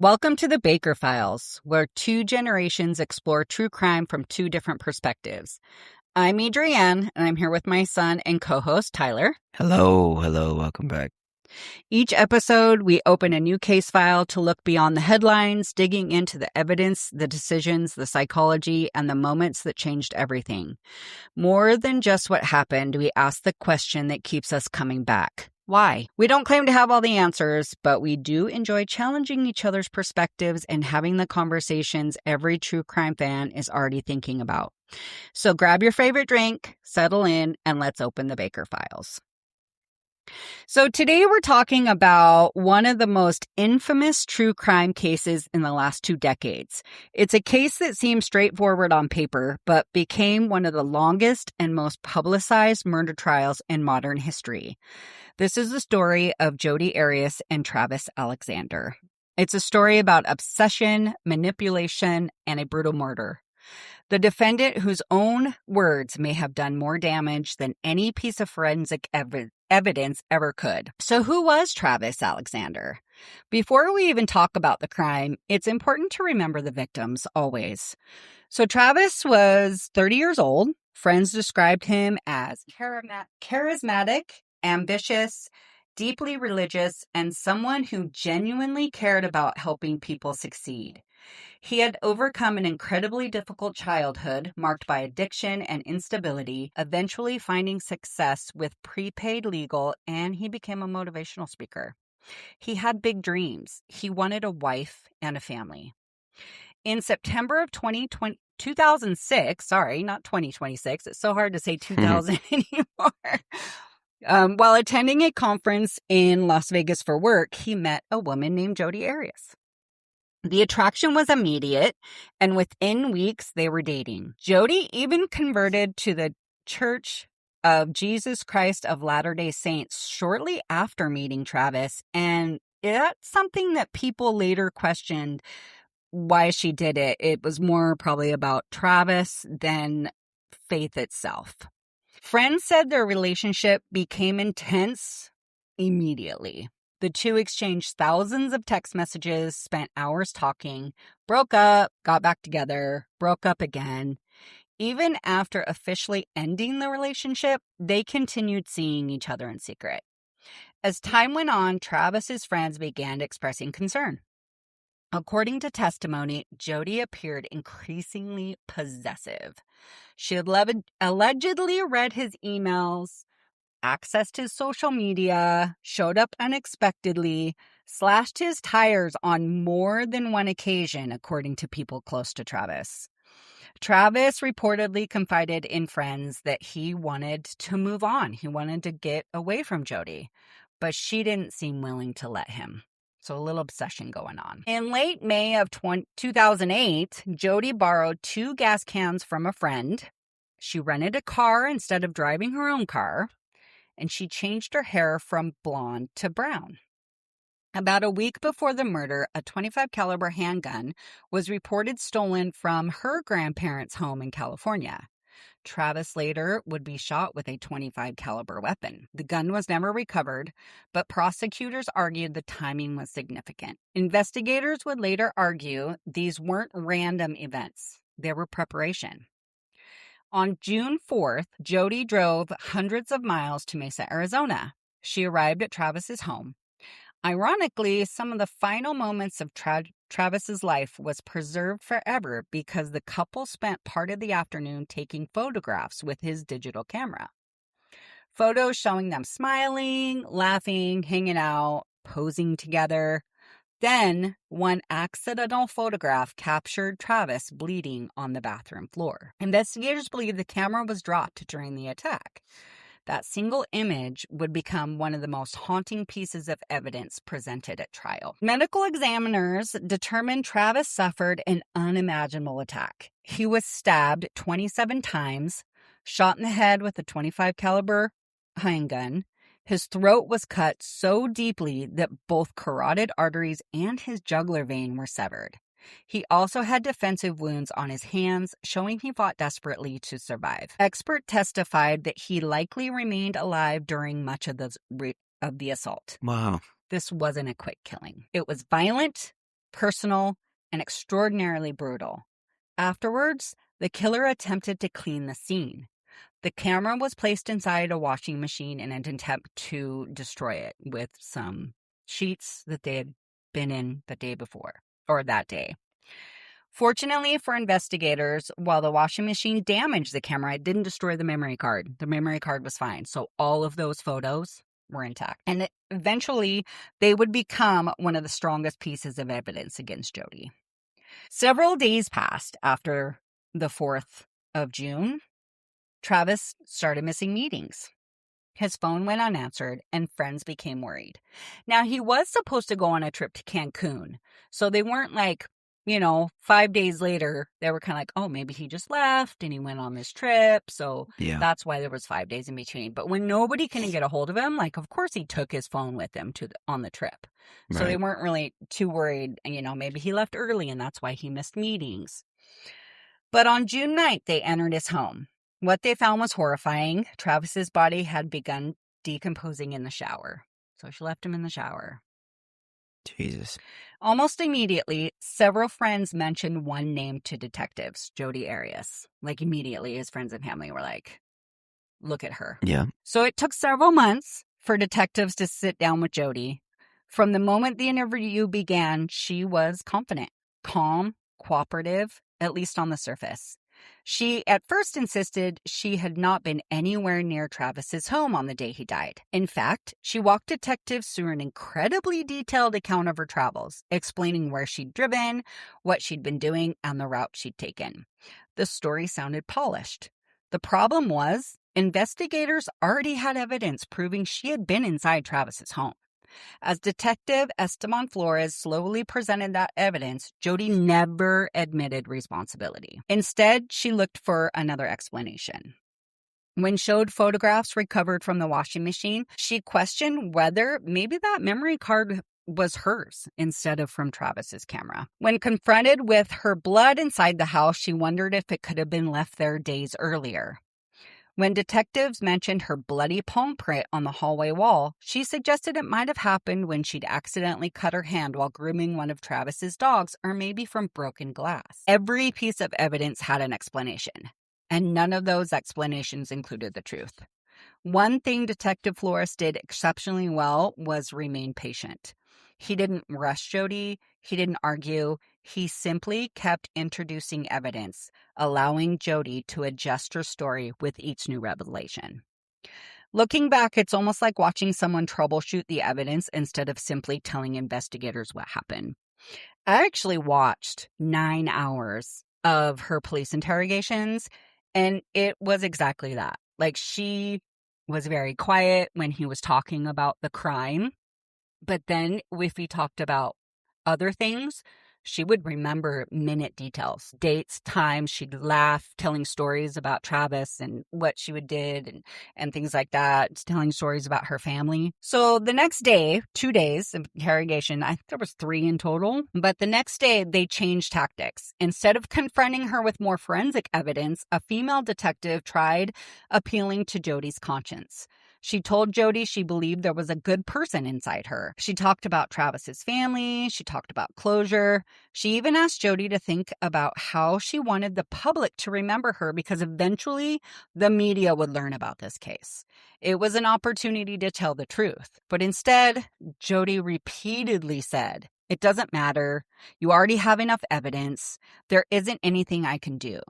Welcome to the Baker Files, where two generations explore true crime from two different perspectives. I'm Adrienne, and I'm here with my son and co-host, Tyler. Hello, welcome back. Each episode, we open a new case file to look beyond the headlines, digging into the evidence, the decisions, the psychology, and the moments that changed everything. More than just what happened, we ask the question that keeps us coming back. Why? We don't claim to have all the answers, but we do enjoy challenging each other's perspectives and having the conversations every true crime fan is already thinking about. So grab your favorite drink, settle in, and let's open the Baker Files. So today we're talking about one of the most infamous true crime cases in the last 2 decades. It's a case that seems straightforward on paper, but became one of the longest and most publicized murder trials in modern history. This is the story of Jodi Arias and Travis Alexander. It's a story about obsession, manipulation, and a brutal murder. The defendant, whose own words may have done more damage than any piece of forensic evidence ever could. So who was Travis Alexander? Before we even talk about the crime, it's important to remember the victims always. So Travis was 30 years old. Friends described him as charismatic, ambitious, deeply religious, and someone who genuinely cared about helping people succeed. He had overcome an incredibly difficult childhood marked by addiction and instability, eventually finding success with prepaid legal, and he became a motivational speaker. He had big dreams. He wanted a wife and a family. In September of 2006, sorry, not 2026. It's so hard to say 2000 anymore. While attending a conference in Las Vegas for work, he met a woman named Jodi Arias. The attraction was immediate, and within weeks, they were dating. Jodi even converted to the Church of Jesus Christ of Latter-day Saints shortly after meeting Travis, and that's something that people later questioned why she did it. It was more probably about Travis than faith itself. Friends said their relationship became intense immediately. The two exchanged thousands of text messages, spent hours talking, broke up, got back together, broke up again. Even after officially ending the relationship, they continued seeing each other in secret. As time went on, Travis's friends began expressing concern. According to testimony, Jodi appeared increasingly possessive. She had allegedly read his emails, accessed his social media, showed up unexpectedly, slashed his tires on more than one occasion, according to people close to Travis. Travis reportedly confided in friends that he wanted to move on. He wanted to get away from Jodi, but she didn't seem willing to let him. So a little obsession going on. In late May of 2008, Jodi borrowed 2 gas cans from a friend. She rented a car instead of driving her own car, and she changed her hair from blonde to brown. About a week before the murder, a .25 caliber handgun was reported stolen from her grandparents' home in California. Travis later would be shot with a .25 caliber weapon. The gun was never recovered, but prosecutors argued the timing was significant. Investigators would later argue these weren't random events. They were preparation. On June 4th, Jodi drove hundreds of miles to Mesa, Arizona. She arrived at Travis's home. Ironically, some of the final moments of Travis's life was preserved forever because the couple spent part of the afternoon taking photographs with his digital camera. Photos showing them smiling, laughing, hanging out, posing together. Then, one accidental photograph captured Travis bleeding on the bathroom floor. Investigators believe the camera was dropped during the attack. That single image would become one of the most haunting pieces of evidence presented at trial. Medical examiners determined Travis suffered an unimaginable attack. He was stabbed 27 times, shot in the head with a .25 caliber handgun. His throat was cut so deeply that both carotid arteries and his jugular vein were severed. He also had defensive wounds on his hands, showing he fought desperately to survive. Expert testified that he likely remained alive during much of the assault. Wow. This wasn't a quick killing. It was violent, personal, and extraordinarily brutal. Afterwards, the killer attempted to clean the scene. The camera was placed inside a washing machine in an attempt to destroy it with some sheets that they had been in the day before, or that day. Fortunately for investigators, while the washing machine damaged the camera, it didn't destroy the memory card. The memory card was fine. So all of those photos were intact. And eventually, they would become one of the strongest pieces of evidence against Jodi. Several days passed after the 4th of June. Travis started missing meetings. His phone went unanswered, and friends became worried. Now, he was supposed to go on a trip to Cancun, so they weren't like, 5 days later, they were kind of like, oh, maybe he just left and he went on this trip, so that's why there was 5 days in between. But when nobody can get a hold of him, of course he took his phone with him on the trip. So they weren't really too worried, maybe he left early and that's why he missed meetings. But on June 9th, they entered his home. What they found was horrifying. Travis's body had begun decomposing in the shower. So she left him in the shower. Jesus. Almost immediately, several friends mentioned one name to detectives, Jodi Arias. Immediately, his friends and family were like, look at her. Yeah. So it took several months for detectives to sit down with Jodi. From the moment the interview began, she was confident, calm, cooperative, at least on the surface. She at first insisted she had not been anywhere near Travis's home on the day he died. In fact, she walked detectives through an incredibly detailed account of her travels, explaining where she'd driven, what she'd been doing, and the route she'd taken. The story sounded polished. The problem was, investigators already had evidence proving she had been inside Travis's home. As Detective Esteban Flores slowly presented that evidence, Jodi never admitted responsibility. Instead, she looked for another explanation. When showed photographs recovered from the washing machine, she questioned whether maybe that memory card was hers instead of from Travis's camera. When confronted with her blood inside the house, she wondered if it could have been left there days earlier. When detectives mentioned her bloody palm print on the hallway wall, she suggested it might have happened when she'd accidentally cut her hand while grooming one of Travis's dogs, or maybe from broken glass. Every piece of evidence had an explanation, and none of those explanations included the truth. One thing Detective Flores did exceptionally well was remain patient. He didn't rush Jodi. He didn't argue. He simply kept introducing evidence, allowing Jodi to adjust her story with each new revelation. Looking back, it's almost like watching someone troubleshoot the evidence instead of simply telling investigators what happened. I actually watched 9 hours of her police interrogations, and it was exactly that. She was very quiet when he was talking about the crime. But then if we talked about other things, she would remember minute details, dates, times. She'd laugh, telling stories about Travis and what she did and things like that, telling stories about her family. So the next day, 2 days of interrogation, I think there was 3 in total, but the next day they changed tactics. Instead of confronting her with more forensic evidence, a female detective tried appealing to Jodi's conscience. She told Jodi she believed there was a good person inside her. She talked about Travis's family. She talked about closure. She even asked Jodi to think about how she wanted the public to remember her, because eventually the media would learn about this case. It was an opportunity to tell the truth. But instead, Jodi repeatedly said, "It doesn't matter. You already have enough evidence. There isn't anything I can do."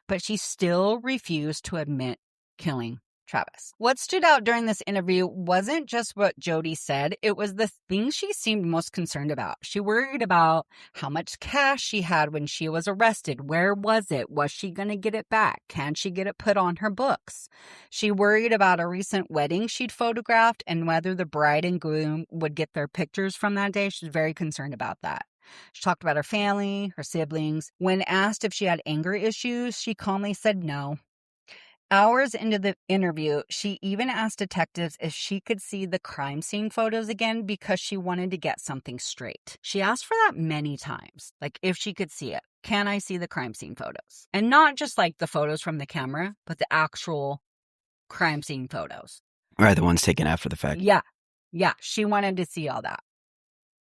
But she still refused to admit killing Travis. What stood out during this interview wasn't just what Jodi said, it was the thing she seemed most concerned about. She worried about how much cash she had when she was arrested. Where was it? Was she going to get it back? Can she get it put on her books? She worried about a recent wedding she'd photographed and whether the bride and groom would get their pictures from that day. She was very concerned about that. She talked about her family, her siblings. When asked if she had anger issues, she calmly said no. Hours into the interview, she even asked detectives if she could see the crime scene photos again because she wanted to get something straight. She asked for that many times, if she could see it. Can I see the crime scene photos? And not just the photos from the camera, but the actual crime scene photos. Right, the ones taken after the fact. Yeah, she wanted to see all that.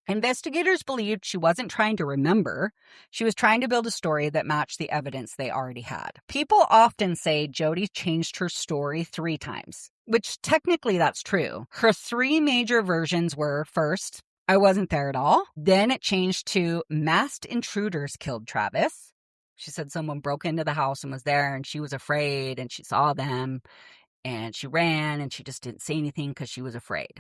Investigators believed she wasn't trying to remember. She was trying to build a story that matched the evidence they already had. People often say Jodi changed her story 3 times, which technically that's true. Her 3 major versions were, first, I wasn't there at all. Then it changed to masked intruders killed Travis. She said someone broke into the house and was there and she was afraid and she saw them and she ran and she just didn't say anything because she was afraid.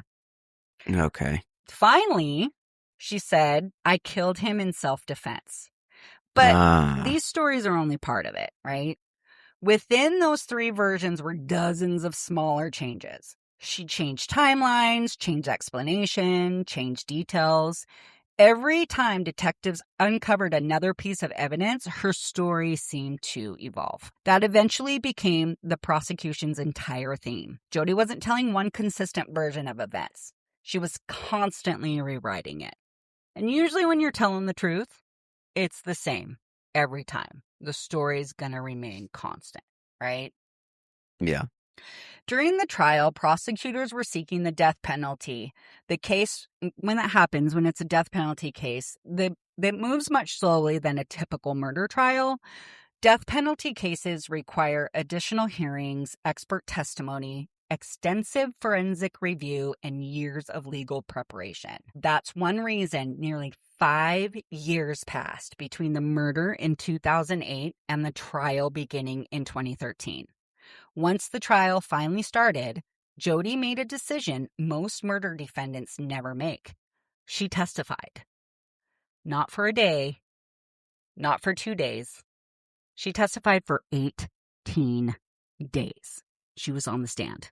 Okay. Finally, she said, I killed him in self-defense. But these stories are only part of it, right? Within those 3 versions were dozens of smaller changes. She changed timelines, changed explanation, changed details. Every time detectives uncovered another piece of evidence, her story seemed to evolve. That eventually became the prosecution's entire theme. Jodi wasn't telling one consistent version of events. She was constantly rewriting it. And usually when you're telling the truth, it's the same every time. The story's going to remain constant, right? Yeah. During the trial, prosecutors were seeking the death penalty. The case, when that happens, when it's a death penalty case, that moves much slowly than a typical murder trial. Death penalty cases require additional hearings, expert testimony, extensive forensic review, and years of legal preparation. That's one reason nearly 5 years passed between the murder in 2008 and the trial beginning in 2013. Once the trial finally started, Jodi made a decision most murder defendants never make. She testified. Not for a day, not for 2 days. She testified for 18 days. She was on the stand,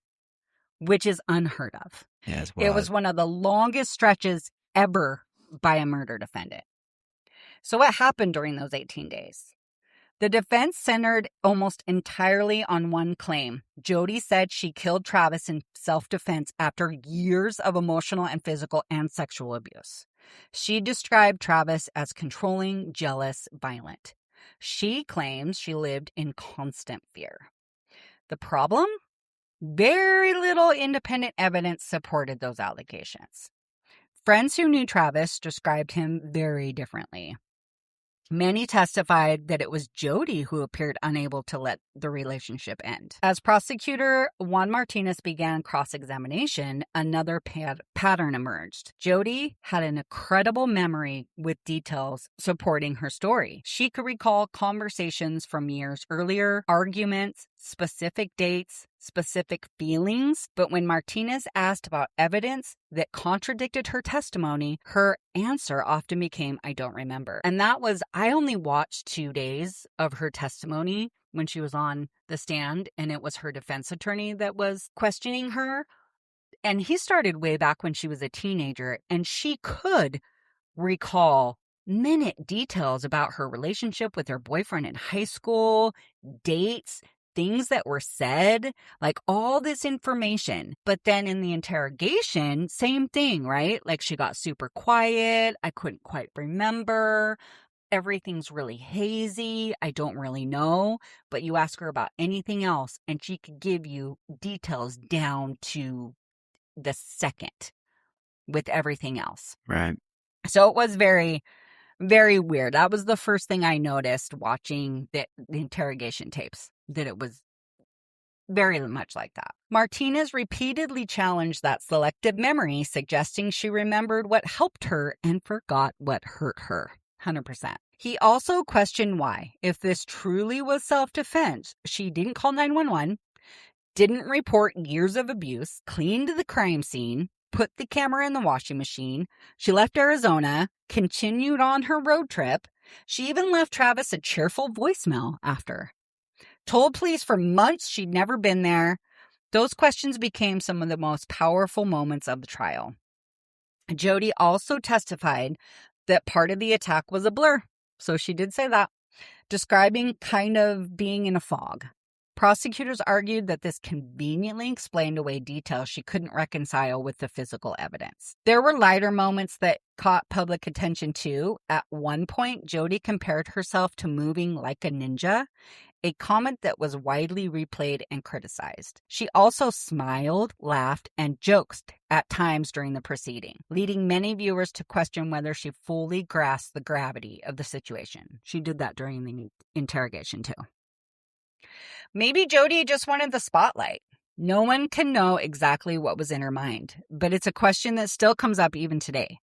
which is unheard of. Yeah, it was one of the longest stretches ever by a murder defendant. So what happened during those 18 days? The defense centered almost entirely on one claim. Jodi said she killed Travis in self-defense after years of emotional and physical and sexual abuse. She described Travis as controlling, jealous, violent. She claims she lived in constant fear. The problem? Very little independent evidence supported those allegations. Friends who knew Travis described him very differently. Many testified that it was Jodi who appeared unable to let the relationship end. As prosecutor Juan Martinez began cross-examination, another pattern emerged. Jodi had an incredible memory with details supporting her story. She could recall conversations from years earlier, arguments, specific dates, specific feelings, but when Martinez asked about evidence that contradicted her testimony, her answer often became, I don't remember. And that was, I only watched 2 days of her testimony when she was on the stand, and it was her defense attorney that was questioning her. And he started way back when she was a teenager, and she could recall minute details about her relationship with her boyfriend in high school, dates, things that were said, like all this information. But then in the interrogation, same thing, right? Like she got super quiet. I couldn't quite remember. Everything's really hazy. I don't really know. But you ask her about anything else and she could give you details down to the second with everything else. Right. So it was very, very weird. That was the first thing I noticed watching the interrogation tapes, that it was very much like that. Martinez repeatedly challenged that selective memory, suggesting she remembered what helped her and forgot what hurt her. 100%. He also questioned why, if this truly was self-defense, she didn't call 911, didn't report years of abuse, cleaned the crime scene, put the camera in the washing machine. She left Arizona, continued on her road trip. She even left Travis a cheerful voicemail after. Told police for months she'd never been there. Those questions became some of the most powerful moments of the trial. Jodi also testified that part of the attack was a blur. So she did say that, describing kind of being in a fog. Prosecutors argued that this conveniently explained away details she couldn't reconcile with the physical evidence. There were lighter moments that caught public attention too. At one point, Jodi compared herself to moving like a ninja, a comment that was widely replayed and criticized. She also smiled, laughed, and joked at times during the proceeding, leading many viewers to question whether she fully grasped the gravity of the situation. She did that during the interrogation, too. Maybe Jodi just wanted the spotlight. No one can know exactly what was in her mind, but it's a question that still comes up even today.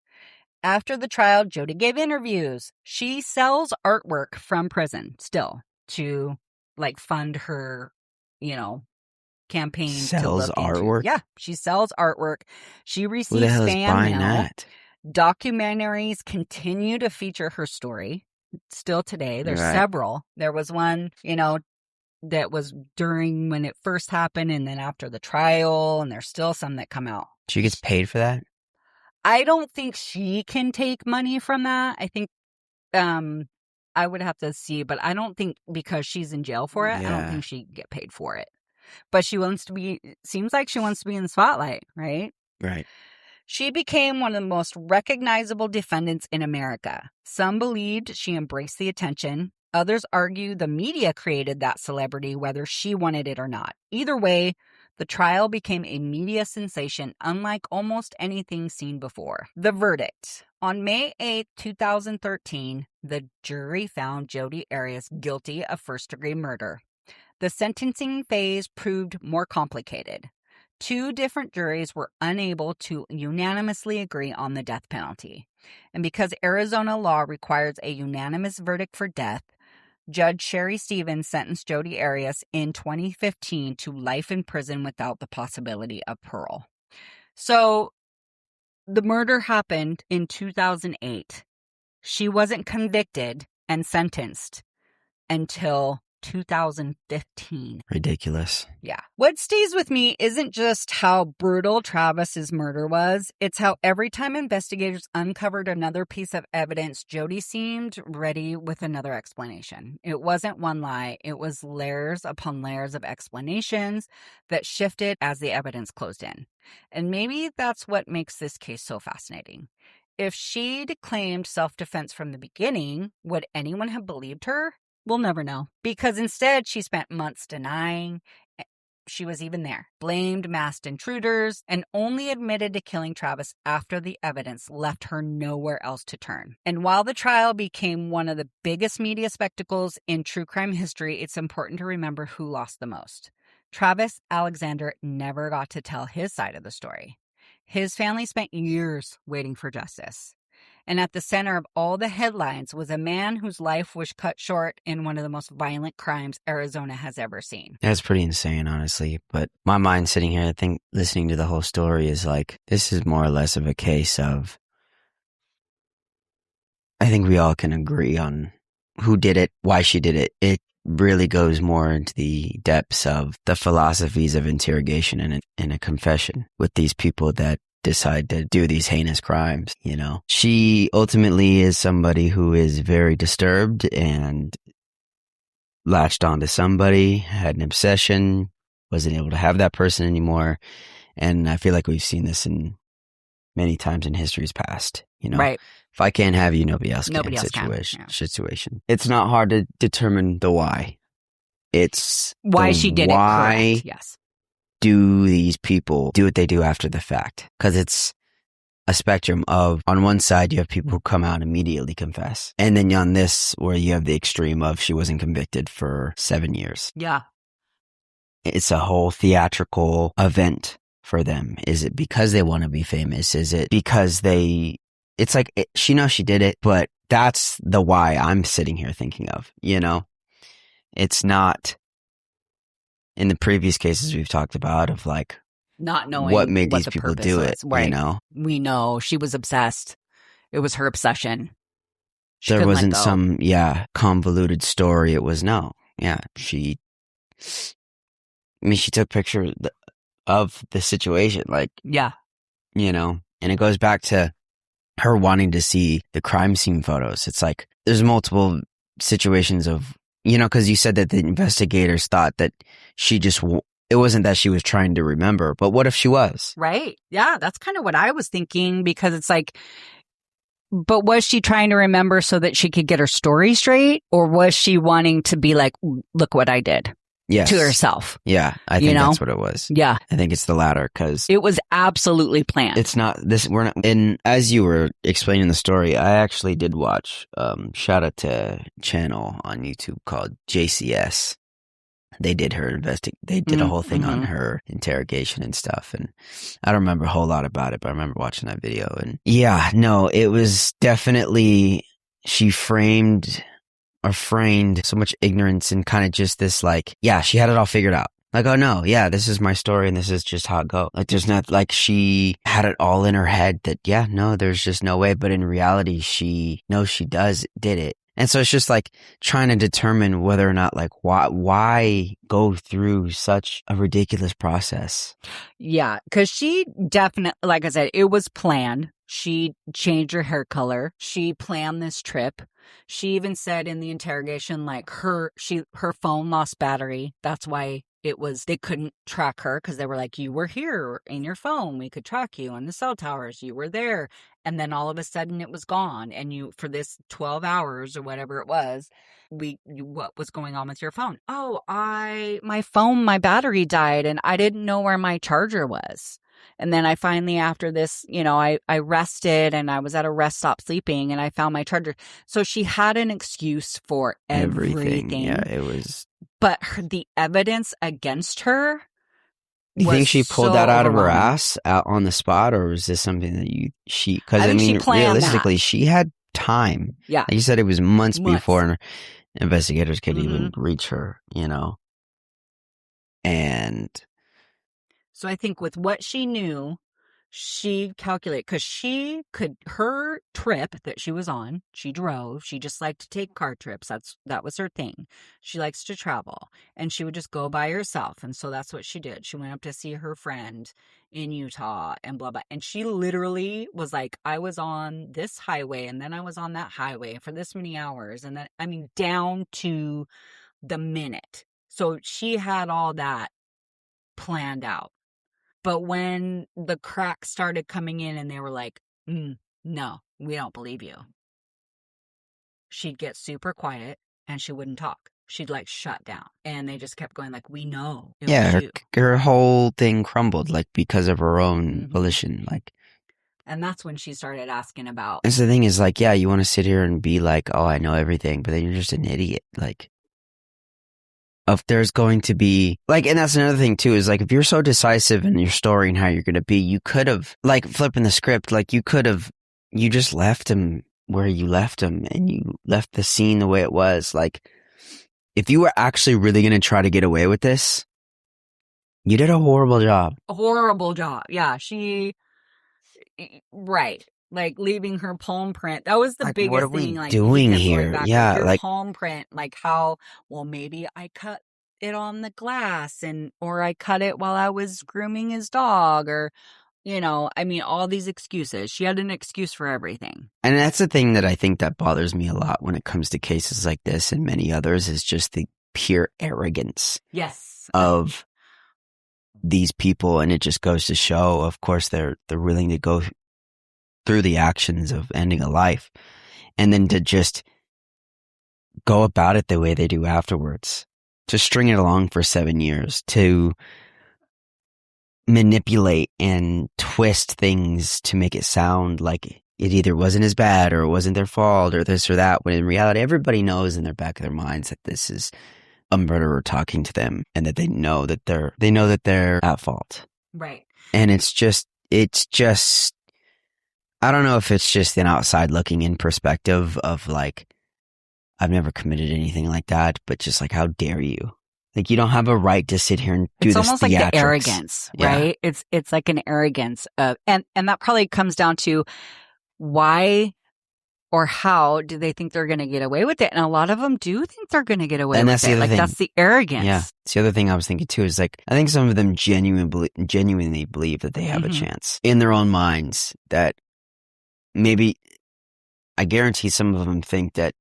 After the trial, Jodi gave interviews. She sells artwork from prison still to fund her, campaign. Sells artwork? Yeah, she sells artwork. She receives Who the hell is fan buying mail. that? Documentaries continue to feature her story still today. There's several. There was one, that was during when it first happened and then after the trial, and there's still some that come out. She gets paid for that? I don't think she can take money from that. I think I would have to see, but I don't think because she's in jail for it, I don't think she'd get paid for it. But seems like she wants to be in the spotlight, right? Right. She became one of the most recognizable defendants in America. Some believed she embraced the attention. Others argue the media created that celebrity, whether she wanted it or not. Either way, the trial became a media sensation unlike almost anything seen before. The verdict. On May 8, 2013, the jury found Jodi Arias guilty of first-degree murder. The sentencing phase proved more complicated. 2 different juries were unable to unanimously agree on the death penalty. And because Arizona law requires a unanimous verdict for death, Judge Sherry Stevens sentenced Jodi Arias in 2015 to life in prison without the possibility of parole. So the murder happened in 2008. She wasn't convicted and sentenced until 2015. Ridiculous. Yeah. What stays with me isn't just how brutal Travis's murder was. It's how every time investigators uncovered another piece of evidence, Jodi seemed ready with another explanation. It wasn't one lie. It was layers upon layers of explanations that shifted as the evidence closed in. And maybe that's what makes this case so fascinating. If she'd claimed self-defense from the beginning, would anyone have believed her? We'll never know, because instead she spent months denying she was even there, blamed masked intruders, and only admitted to killing Travis after the evidence left her nowhere else to turn. And while the trial became one of the biggest media spectacles in true crime history, it's important to remember who lost the most. Travis Alexander never got to tell his side of the story. His family spent years waiting for justice. And at the center of all the headlines was a man whose life was cut short in one of the most violent crimes Arizona has ever seen. That's pretty insane, honestly. But my mind sitting here, I think, listening to the whole story is like, this is more or less of a case of, I think we all can agree on who did it, why she did it. It really goes more into the depths of the philosophies of interrogation and a confession with these people that decide to do these heinous crimes, She ultimately is somebody who is very disturbed and latched onto somebody, had an obsession, wasn't able to have that person anymore. And I feel like we've seen this in many times in history's past, Right. If I can't have you, nobody else Nobody can. else can. Situation. It's not hard to determine the why. It's why she did it. Correct. Yes. Do these people do what they do after the fact? Because it's a spectrum of, on one side, you have people who come out and immediately confess. And then on this, where you have the extreme of she wasn't convicted for 7 years. Yeah. It's a whole theatrical event for them. Is it because they want to be famous? Is it because it's like, she knows she did it, but that's the why I'm sitting here thinking of, It's not in the previous cases we've talked about of like not knowing what made these people do it, right. We know she was obsessed. It was her obsession. There wasn't some convoluted story. It was she took pictures of the situation, and it goes back to her wanting to see the crime scene photos. It's like there's multiple situations of because you said that the investigators thought that she it wasn't that she was trying to remember, but what if she was? Right. Yeah, that's kind of what I was thinking, because it's like But was she trying to remember so that she could get her story straight? Or was she wanting to be like, look what I did Yes. to herself? Yeah, I think that's what it was. Yeah. I think it's the latter because it was absolutely planned. It's not this. We're not. And as you were explaining the story, I actually did watch. Shout out to a channel on YouTube called JCS. They did They did a whole thing on her interrogation and stuff. And I don't remember a whole lot about it, but I remember watching that video. And yeah, no, it was definitely she framed so much ignorance and kind of just this like, yeah, she had it all figured out. Like, oh no, yeah, this is my story and this is just how it goes. Like, there's not, like, she had it all in her head that, yeah, no, there's just no way. But in reality, she knows she did it. And so it's just like trying to determine whether or not, like, why go through such a ridiculous process? Yeah, because she definitely, like I said, it was planned. She changed her hair color. She planned this trip. She even said in the interrogation, like, her phone lost battery. That's why they couldn't track her, because they were like, you were here in your phone. We could track you on the cell towers. You were there. And then all of a sudden it was gone. And for this 12 hours or whatever it was, what was going on with your phone? Oh, my battery died and I didn't know where my charger was. And then I finally, after this, I rested and I was at a rest stop sleeping and I found my charger. So she had an excuse for everything. Yeah, it was. But the evidence against her. You think she pulled that out of her ass out on the spot, or was this something that because I mean, realistically, she had time. Yeah. Like you said, it was months before investigators could even reach her, And so I think with what she knew, she calculated, because her trip that she was on, she drove. She just liked to take car trips. That was her thing. She likes to travel, and she would just go by herself. And so that's what she did. She went up to see her friend in Utah and blah, blah. And she literally was like, I was on this highway and then I was on that highway for this many hours. And then, I mean, down to the minute. So she had all that planned out. But when the cracks started coming in and they were like, no, we don't believe you, she'd get super quiet and she wouldn't talk. She'd like shut down. And they just kept going like, we know. Her whole thing crumbled like because of her own volition. Like, and that's when she started asking about. That's the thing is like, yeah, you want to sit here and be like, oh, I know everything, but then you're just an idiot. Like, if there's going to be like, and that's another thing too, is like, if you're so decisive in your story and how you're going to be, you could have, like, flipping the script, like, you just left him where you left him and you left the scene the way it was. Like, if you were actually really going to try to get away with this, you did a horrible job. A horrible job. Yeah. Right. Like leaving her palm print. That was the biggest thing. What are we doing here? Yeah. Your palm print, like how, well, maybe I cut it on the glass or I cut it while I was grooming his dog or, I mean, all these excuses. She had an excuse for everything. And that's the thing that I think that bothers me a lot when it comes to cases like this and many others is just the pure arrogance. Yes. Of these people. And it just goes to show, of course, they're willing to go through the actions of ending a life and then to just go about it the way they do afterwards, to string it along for 7 years, to manipulate and twist things to make it sound like it either wasn't as bad or it wasn't their fault or this or that, when in reality everybody knows in their back of their minds that this is a murderer talking to them and that they know that they're at fault. Right. And it's just I don't know if it's just an outside looking in perspective of like, I've never committed anything like that, but just like, how dare you? Like, you don't have a right to sit here and do this. It's almost like the arrogance, right? Yeah. It's like an arrogance of, and that probably comes down to why or how do they think they're going to get away with it? And a lot of them do think they're going to get away with it. Like, that's the arrogance. Yeah. It's the other thing I was thinking too is like, I think some of them genuinely believe that they have a chance in their own minds, that maybe, I guarantee some of them think that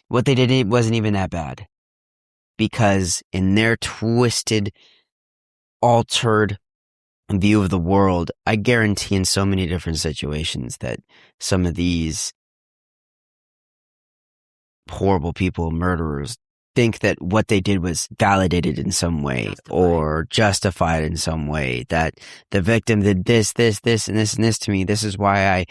what they did, it wasn't even that bad. Because in their twisted, altered view of the world, I guarantee in so many different situations that some of these horrible people, murderers, think that what they did was validated in some way or justified in some way, that the victim did this, and this to me. This is why I,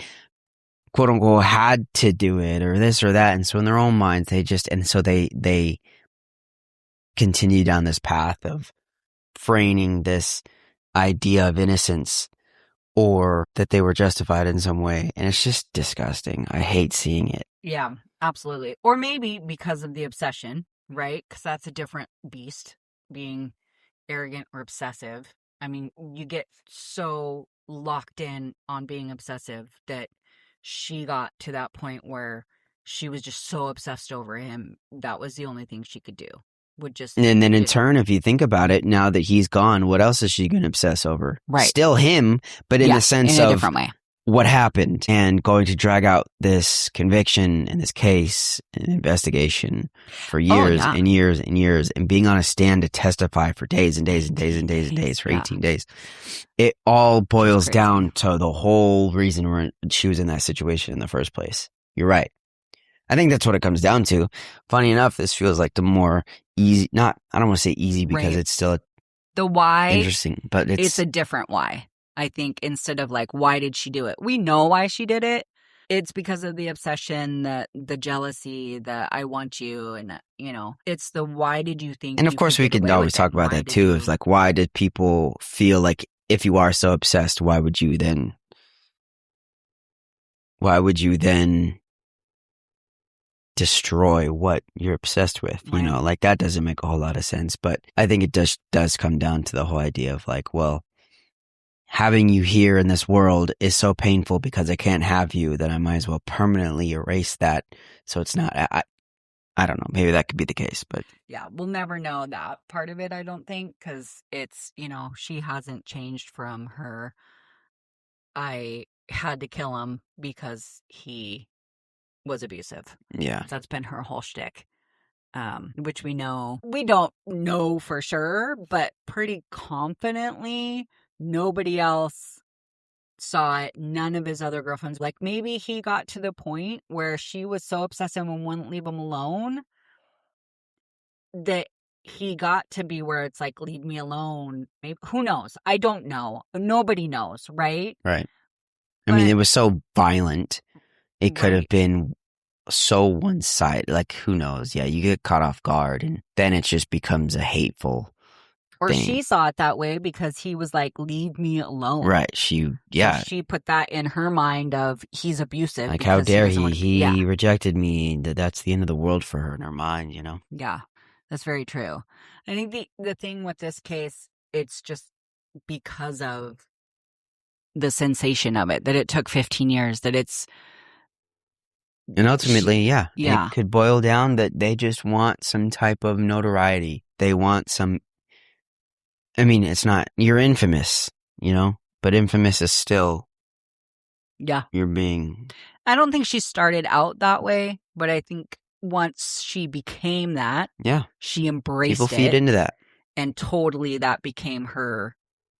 quote unquote, had to do it, or this or that. And so in their own minds, they continue down this path of framing this idea of innocence or that they were justified in some way. And it's just disgusting. I hate seeing it. Yeah, absolutely. Or maybe because of the obsession, right? Because that's a different beast, being arrogant or obsessive. I mean, you get so locked in on being obsessive that she got to that point where she was just so obsessed over him. That was the only thing she could do. And then in turn, if you think about it, now that he's gone, what else is she going to obsess over? Right. Still him, but in the sense in a of different way. What happened, and going to drag out this conviction and this case and investigation for years and years and years, and being on a stand to testify for days and days and days and days and days for 18 days. It all boils down to the whole reason she was in that situation in the first place. You're right. I think that's what it comes down to. Funny enough, this feels like the more easy, I don't want to say easy because it's still the why interesting, but it's a different why. I think instead of like, why did she do it? We know why she did it. It's because of the obsession, the jealousy, the I want you, and it's the why did you think? And of course, we can always talk about that too. It's like, why did people feel like if you are so obsessed, why would you then destroy what you're obsessed with? Right. Like that doesn't make a whole lot of sense. But I think it does come down to the whole idea of like, well, having you here in this world is so painful because I can't have you that I might as well permanently erase that. So it's not, I don't know, maybe that could be the case, but. Yeah, we'll never know that part of it, I don't think, because it's, she hasn't changed from her, I had to kill him because he was abusive. Yeah. That's been her whole shtick. Which we don't know for sure, but pretty confidently nobody else saw it. None of his other girlfriends. Like maybe he got to the point where she was so obsessive and wouldn't leave him alone that he got to be where it's like, leave me alone. Maybe, who knows? I don't know. Nobody knows, right? Right. I mean, it was so violent. It could have been so one-sided. Like, who knows? Yeah, you get caught off guard, and then it just becomes a hateful thing. She saw it that way because he was like, leave me alone. Right. So she put that in her mind of he's abusive. Like, how dare he? He rejected me. That's the end of the world for her in her mind, Yeah, that's very true. I think the thing with this case, it's just because of the sensation of it, that it took 15 years, that it's... And ultimately, it could boil down that they just want some type of notoriety. They want some... I mean, it's not... You're infamous, but infamous is still... Yeah. You're being... I don't think she started out that way, but I think once she became that, she embraced it. People feed into that. And totally that became her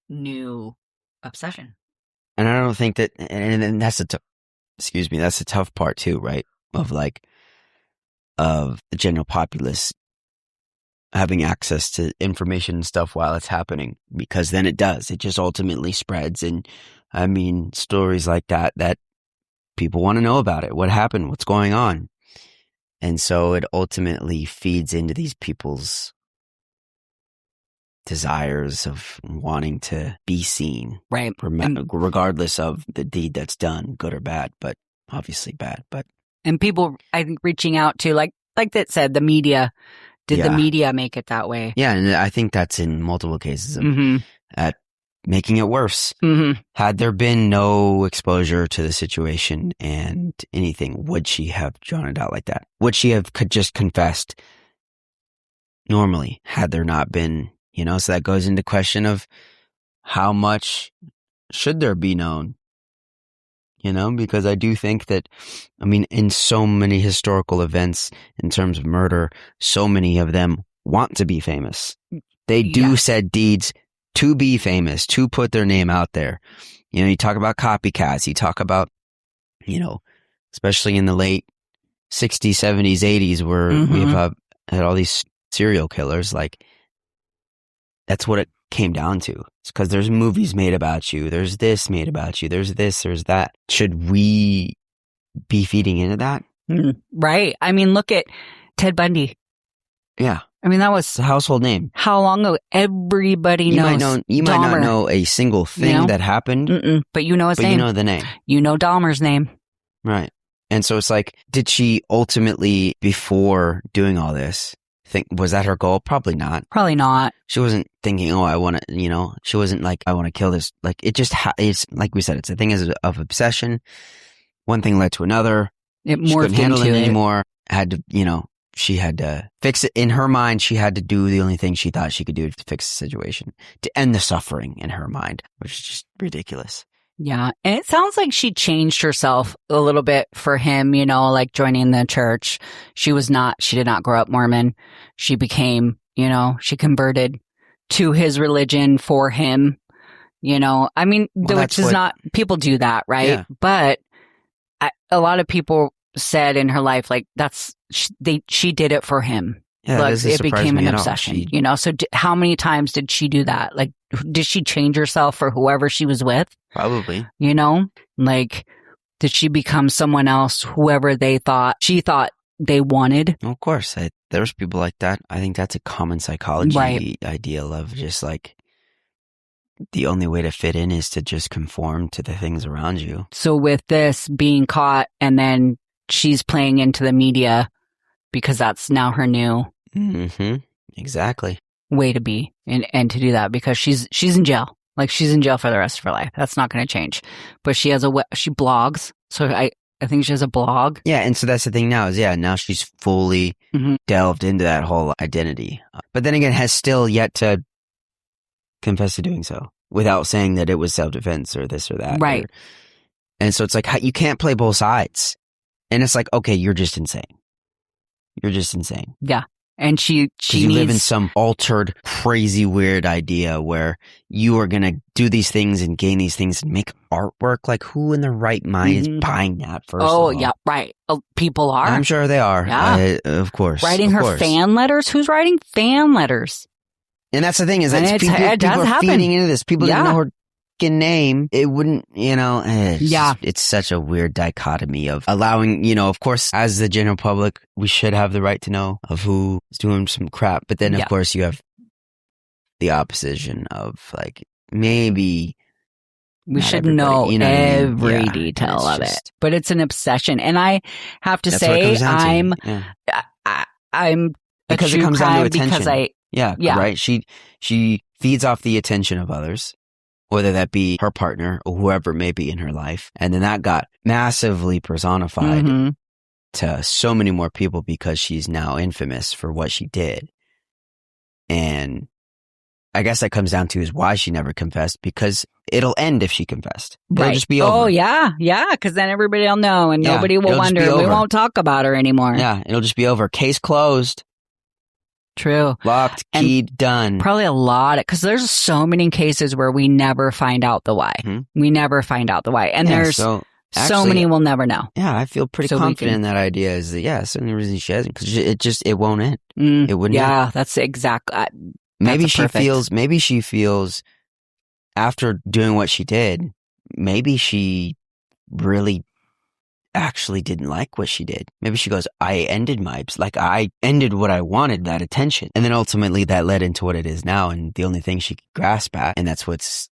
new obsession. And I don't think that... And that's that's the tough part too, right? Of the general populace having access to information and stuff while it's happening, because then it just ultimately spreads. And I mean, stories like that people want to know about it. What happened? What's going on? And so it ultimately feeds into these people's desires of wanting to be seen. Right. Regardless of the deed that's done, good or bad, but obviously bad. And people, I think, reaching out to, like that said, the media. Did the media make it that way? Yeah, and I think that's in multiple cases of at making it worse. Mm-hmm. Had there been no exposure to the situation and anything, would she have drawn it out like that? Would she have just confessed normally had there not been, so that goes into question of how much should there be known? Because I do think that, I mean, in so many historical events in terms of murder, so many of them want to be famous. They do said deeds to be famous, to put their name out there. You know, you talk about copycats, you talk about, you know, especially in the late 60s, 70s, 80s, where we've had all these serial killers. Like, that's what it came down to. It's because there's movies made about you. There's this made about you. There's this, there's that. Should we be feeding into that? Right. I mean, look at Ted Bundy. Yeah. I mean, that was It's a household name. how long ago? Everybody knows. You might not know a single thing that happened, but you know his but name. you know the name. You know Dahmer's name. Right. And so it's like, did she ultimately, before doing all this, was that her goal? Probably not. Probably not. She wasn't thinking, oh, I want to, you know, she wasn't like, I want to kill this. Like, it just, it's like we said, it's a thing of obsession. One thing led to another. It She couldn't morphed handle into it it. anymore. Had to, you know, she had to fix it. In her mind, she had to do the only thing she thought she could do to fix the situation, to end the suffering in her mind, which is just ridiculous. Yeah. And it sounds like she changed herself a little bit for him, you know, like joining the church. She did not grow up Mormon. She became, you know, she converted to his religion for him, you know. I mean, which is not, people do that, right? Yeah. But a lot of people said in her life, like, she did it for him. Yeah, Like, it became an obsession, you know? So how many times did she do that? Like, did she change herself for whoever she was with? Probably. You know, like, did she become someone else, whoever she thought they wanted? Of course. There's people like that. I think that's a common psychology ideal of just like, the only way to fit in is to just conform to the things around you. So with this being caught, and then she's playing into the media because that's now her new exactly way to be and to do that, because she's in jail. Like, she's in jail for the rest of her life. That's not going to change. But she has she blogs. So I think she has a blog. Yeah, and so that's the thing now is, now she's fully delved into that whole identity. But then again, has still yet to confess to doing so without saying that it was self-defense or this or that. Right. And so it's like, you can't play both sides. And it's like, okay, you're just insane. You're just insane. Yeah. And she live in some altered, crazy, weird idea where you are going to do these things and gain these things and make artwork. Like, who in their right mind is buying that first of all? Yeah, right. People are. I'm sure they are. Yeah. Of course. Writing her fan letters? Who's writing fan letters? And that's the thing is that people are feeding into this. People didn't know her name. It wouldn't, it's such a weird dichotomy of allowing, of course, as the general public, we should have the right to know of who is doing some crap. But then, of course, you have the opposition of like, maybe we should know every detail of it. But it's an obsession. And I have to say, I'm because it comes down to attention. Yeah. Right. She feeds off the attention of others, whether that be her partner or whoever may be in her life. And then that got massively personified to so many more people because she's now infamous for what she did. And I guess that comes down to is why she never confessed, because it'll end if she confessed. It'll just be over. Oh, yeah. Yeah. Because then everybody will know and nobody will wonder. We won't talk about her anymore. Yeah. It'll just be over. Case closed. True. Locked, keyed, done. Probably a lot, because there's so many cases where we never find out the why. We never find out the why. And there's so many we'll never know. Yeah, I feel pretty confident in that idea is that, that's the only reason she hasn't, because it won't end. It wouldn't end. That's exactly. Maybe she feels after doing what she did, maybe she really actually didn't like what she did. Maybe she goes, I ended what I wanted, that attention. And then ultimately that led into what it is now. And the only thing she could grasp at, and that's what's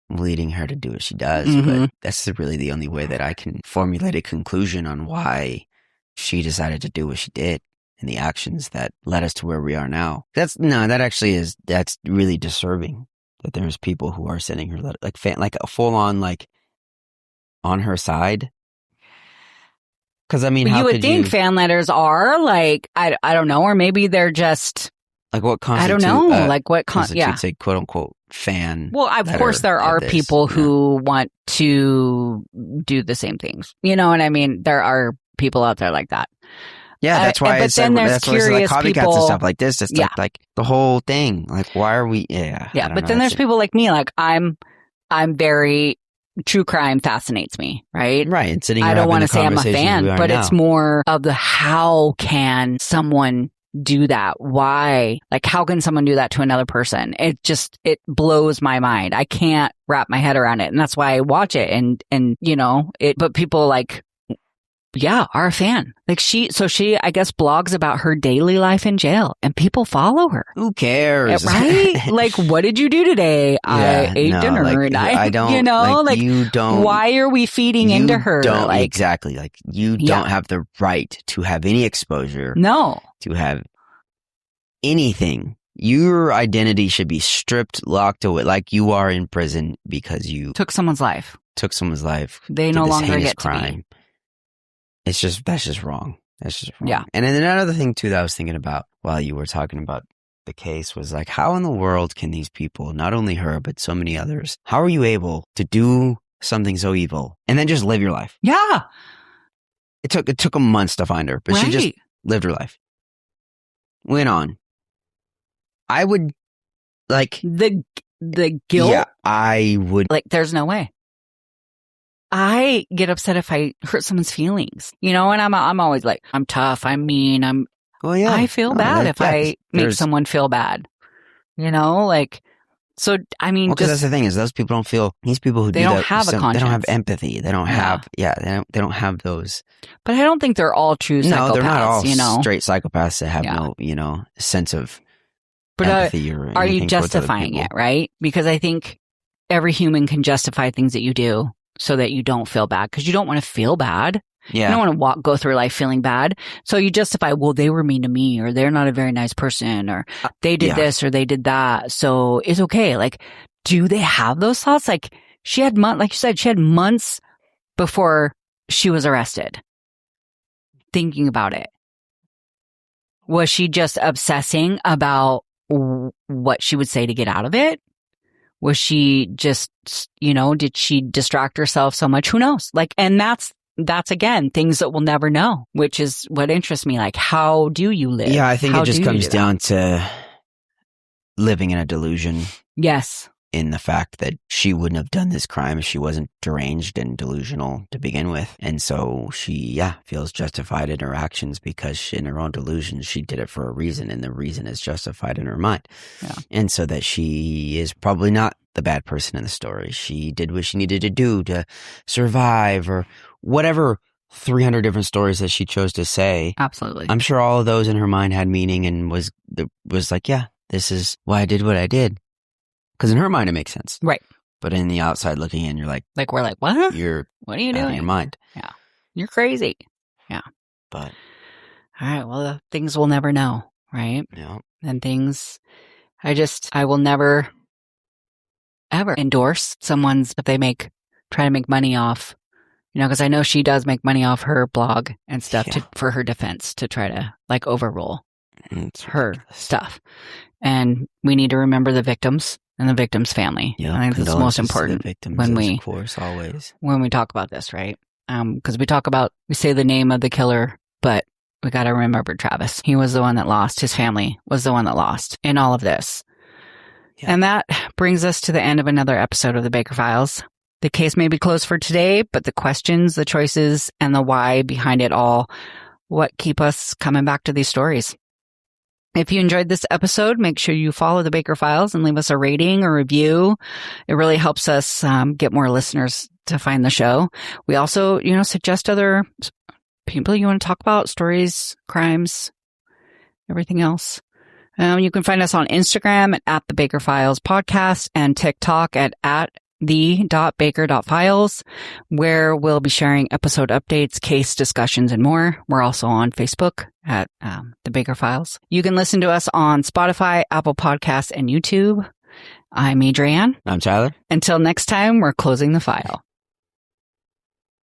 leading her to do what she does. But that's really the only way that I can formulate a conclusion on why she decided to do what she did and the actions that led us to where we are now. That's really deserving that there's people who are sending her like a full on, like on her side. Because I mean, you would think fan letters are like, I don't know, or maybe they're just like what constitutes, I don't know, like what constitutes a quote unquote fan. Well, of course, there are people who want to do the same things. You know what I mean? There are people out there like that. Yeah, that's why but then there's that's why it's like curious copycats people and stuff like this. It's Yeah. like the whole thing. Like, why are we? Yeah, I don't but know, then there's that's people like me. Like I'm very true crime fascinates me, right? right. And sitting here I don't having want the to say I'm a conversations fan, we are but now. it's more of the how can someone do that? Why? Like, how can someone do that to another person? It blows my mind. I can't wrap my head around it. And that's why I watch it. And, you know, but people like, yeah, are a fan. Like she, I guess, blogs about her daily life in jail and people follow her. Who cares? Right? Like, what did you do today? I ate dinner like, and I don't, you know, like you don't, why are we feeding into her? Don't, like, exactly. Like, you don't have the right to have any exposure. No. To have anything. Your identity should be stripped, locked away, like you are in prison because you took someone's life. They no longer get crime. to be. That's just wrong. Yeah. And then another thing too that I was thinking about while you were talking about the case was like, how in the world can these people, not only her, but so many others, how are you able to do something so evil and then just live your life? Yeah. It took them months to find her, but she just lived her life. Went on. I would like the guilt. Yeah, I would. Like, there's no way. I get upset if I hurt someone's feelings, you know, and I'm always like, I'm tough, I'm mean, I feel bad if I make someone feel bad, you know, like, so, I mean, because that's the thing is those people don't feel, these people who they don't have a conscience. They don't have empathy. They don't have, they don't have those. But I don't think they're all true psychopaths. No, they're not all you know? straight psychopaths that have no, you know, sense of empathy or anything. Are you justifying it, right? Because I think every human can justify things that you do so that you don't feel bad, because you don't want to feel bad. Yeah. You don't want to go through life feeling bad. So you justify, well, they were mean to me, or they're not a very nice person, or they did this or they did that. So it's okay. Like, do they have those thoughts? Like, she had like you said, she had months before she was arrested thinking about it. Was she just obsessing about what she would say to get out of it? Was she just, you know, did she distract herself so much? Who knows? Like, and that's again, things that we'll never know, which is what interests me. Like, how do you live? Yeah, I think it just comes down to living in a delusion. Yes. In the fact that she wouldn't have done this crime if she wasn't deranged and delusional to begin with. And so she, feels justified in her actions because in her own delusion, she did it for a reason, and the reason is justified in her mind. Yeah. And so that she is probably not the bad person in the story. She did what she needed to do to survive, or whatever 300 different stories that she chose to say. Absolutely. I'm sure all of those in her mind had meaning and was like, this is why I did what I did. Because in her mind, it makes sense. Right. But in the outside looking in, you're like... we're like, what? What are you doing? Out of your mind. Yeah. You're crazy. Yeah. But... All right. Well, things we'll never know, right? Yeah. And things... I will never, ever endorse someone's... if they try to make money off... You know, because I know she does make money off her blog and stuff for her defense, to try to, like, overrule her stuff. And we need to remember the victims and the victim's family. Yeah, I think that's the most important victims, when we, of course, always. When we talk about this, right? Because we say the name of the killer, but we got to remember Travis. He was the one that lost. His family was the one that lost in all of this. Yeah. And that brings us to the end of another episode of the Baker Files. The case may be closed for today, but the questions, the choices, and the why behind it all, what keep us coming back to these stories. If you enjoyed this episode, make sure you follow the Baker Files and leave us a rating or review. It really helps us get more listeners to find the show. We also, suggest other people you want to talk about, stories, crimes, everything else. You can find us on Instagram at the Baker Files Podcast, and TikTok at the.baker.files, where we'll be sharing episode updates, case discussions, and more. We're also on Facebook at the Baker Files. You can listen to us on Spotify, Apple Podcasts, and YouTube. I'm Adrienne. I'm Tyler. Until next time, we're closing the file.